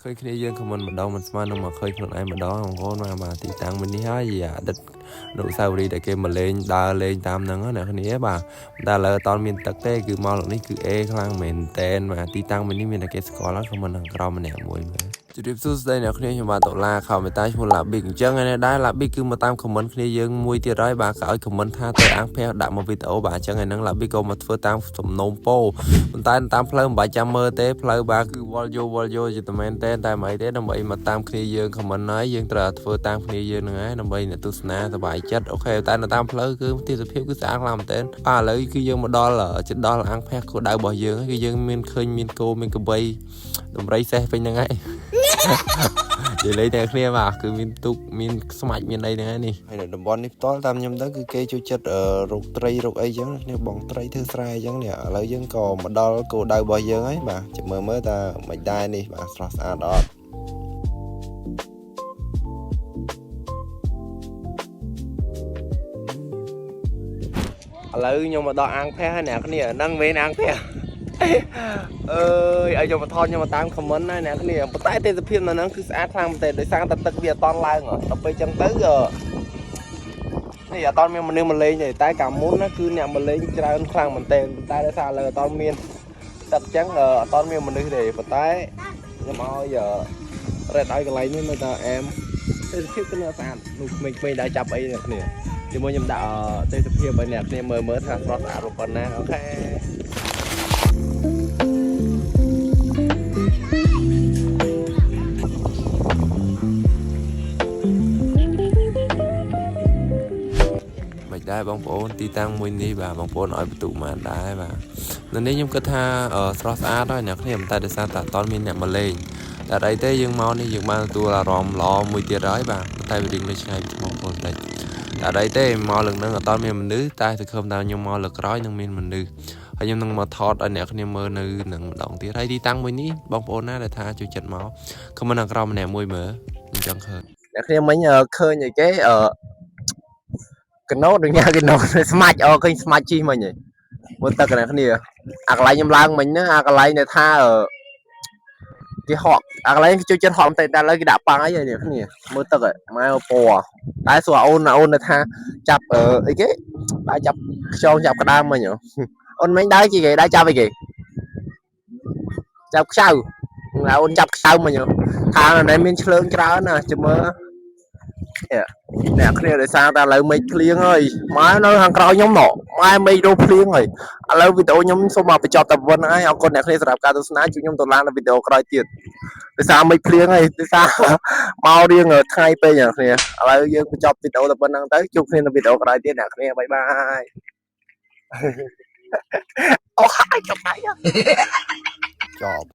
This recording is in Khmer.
เคยគ្នាយើងខមមិនម្ដងមិនស្មាននឹងមកឃើញខ្លួនឯងម្ដងបងប្អូនមកទីតាំងមិញនេះហើយអាដិតនុសាវរីយ៍ដែលគេមកលេងដើរលេងតាមហ្នឹងណាគ្នាបាទតែឥឡូវអត់មានទឹកទេគឺមកលោកនេះគឺអេខ្លាំងមែនតែនបាទទីតាំងមិញនេះមានតែគេស្គាល់ហើយខមមិនខាងក្រោមម្នាក់មួយមើលជម្រាបសួស្តីអ្នកគ្នាខ្ញុំបាទដុល្លារខោមេតាឈ្មោះឡាប៊ីកអញ្ចឹងឯនេះដែរឡាប៊ីកគឺមកតាមខមមិនគ្នាយើងមួយទៀតហើយបាទក៏ឲ្យខមមិនថាទៅអាំងភះដាក់មកវីដេអូបាទអញ្ចឹងឯហ្នឹងឡាប៊ីកក៏មកធ្វើតាមសំណូមពរប៉ុន្តែតាមផ្លូវមិនបាច់ចាំមើលទេផ្លូវបាទគឺវល់យោជាតែមែនតែមិនអីទេដើម្បីមកតាមគ្នាយើងខមមិនហើយយើងត្រូវធ្វើតាមគ្នាយើងហ្នឹងហើយដើម្បីអ្នកទស្សនាសប្បាយចិត្តអូខេតែនៅតាមផ្លូវគឺទេសភាពគឺស្អាតខ្លាំងមែនទែនបាទឥឡូវគឺយើងមកដល់ជិតដល់អាំងភះគោលដៅរបស់យើងគឺយើងមានឃើញមានគោមានក្របីដំរីសេះពេញហ្នឹងហើយនិយាយលេងតែគ្នាបាទគឺមានទូកមានស្មាច់មានអីហ្នឹងហើយនេះហើយនៅតំបន់នេះផ្ទាល់តាមខ្ញុំទៅគឺគេចូលចិត្តរកត្រីរកអីចឹងគ្នាបងត្រីធ្វើស្រែអញ្ចឹងនេះឥឡូវយើងក៏មកដល់គោលដៅរបស់យើងហើយបាទចាំមើលតើមិនដែរនេះបាទស្រស់ស្អាតអត់ឥឡូវខ្ញុំមកដល់អាំងភះហើយអ្នកគ្នាហ្នឹងមែនអាំងភះអើយឲ្យខ្ញុំមកថតខ្ញុំមកតាមខមមិនណាអ្នកគ្នាប៉ុន្តែទេសភាពនៅហ្នឹងគឺស្អាតខ្លាំងមែនទេដោយសារតែទឹកវាអត់តន់ឡើងដល់ពេលអញ្ចឹងទៅនេះអត់តន់មានមនុស្សមកលេងទេតែកាលមុនណាគឺអ្នកមកលេងច្រើនខ្លាំងមែនទេតែដោយសារឥឡូវអត់តន់មានទឹកអញ្ចឹងអត់តន់មានមនុស្សទេប៉ុន្តែខ្ញុំឲ្យរ៉េតឲ្យកន្លែងនេះនៅតែអែមទេសភាពគឺស្អាតនោះក្មេងៗដែរចាប់អីអ្នកគ្នាជាមួយខ្ញុំដាក់ទេសភាពឲ្យអ្នកគ្នាមើលថាស្រស់ស្អាតប៉ុណ្ណាអូខេដែរបងប្អូនទីតាំងមួយនេះបាទបងប្អូនឲ្យបន្ទុកមកដែរបាទនៅនេះខ្ញុំគិតថាស្រស់ស្អាតហើយអ្នកគ្នាតែដោយសារតែអត់មានអ្នកមកលេងតែអីទេយើងមកនេះយើងបានទទួលអារម្មណ៍ល្អមួយទៀតហើយបាទតែវារៀងនៅឆ្ងាយពីបងប្អូនតិចតែអីទេមកលើកនឹងអត់មានមនុស្សតែសង្ឃឹមថាខ្ញុំមកលើក្រោយនឹងមានមនុស្សហើយខ្ញុំនឹងមកថតឲ្យអ្នកគ្នាមើលនៅនឹងម្ដងទៀតហើយទីតាំងមួយនេះបងប្អូនណាដែលថាជួយចិត្តមកខមមិនខាងក្រោមម្នាក់មួយមើលអញ្ចឹងឃើញអ្នកគ្នាមិញឃើញអីគេកណោដូចញ៉ាកណោស្មាច់ឃើញស្មាច់ជីមិញហីមើលទឹកអ្នកគ្នាអាកន្លែងខ្ញុំឡើងមិញហ្នឹងអាកន្លែងដែលថាគេហក់អាកន្លែងជួយចិត្តហក់តែឥឡូវគេដាក់ប៉ាំងអីអ្នកគ្នាមើលទឹកម៉ែពណ៌តែសួរអូននៅថាចាប់អីគេដើរចាប់ខ្យងចាប់ក្តាមមិញអូនមិញដើរជីគេដើរចាប់អីគេចាប់ខ្ចៅអូនចាប់ខ្ចៅមិញថានៅមានឆ្លើងច្រើនណាចាំមើលអ្នកគ្នាដោយសារតែឥឡូវមេឃភ្លៀងហើយម៉ែនៅខាងក្រោយខ្ញុំណម៉ែមេឃរោភ្លៀងហើយឥឡូវវីដេអូខ្ញុំសូមមកបញ្ចប់តែប៉ុណ្្នឹងហើយអរគុណអ្នកគ្នាសម្រាប់ការទស្សនាជួបខ្ញុំទៅឡើងនៅវីដេអូក្រោយទៀតដោយសារមេឃភ្លៀងហើយដោយសារមករៀងថ្ងៃពេកអ្នកគ្នាឥឡូវយើងបញ្ចប់វីដេអូតែប៉ុណ្្នឹងទៅជួបគ្នានៅវីដេអូក្រោយទៀតអ្នកគ្នាបាយបាយអូហើយចប់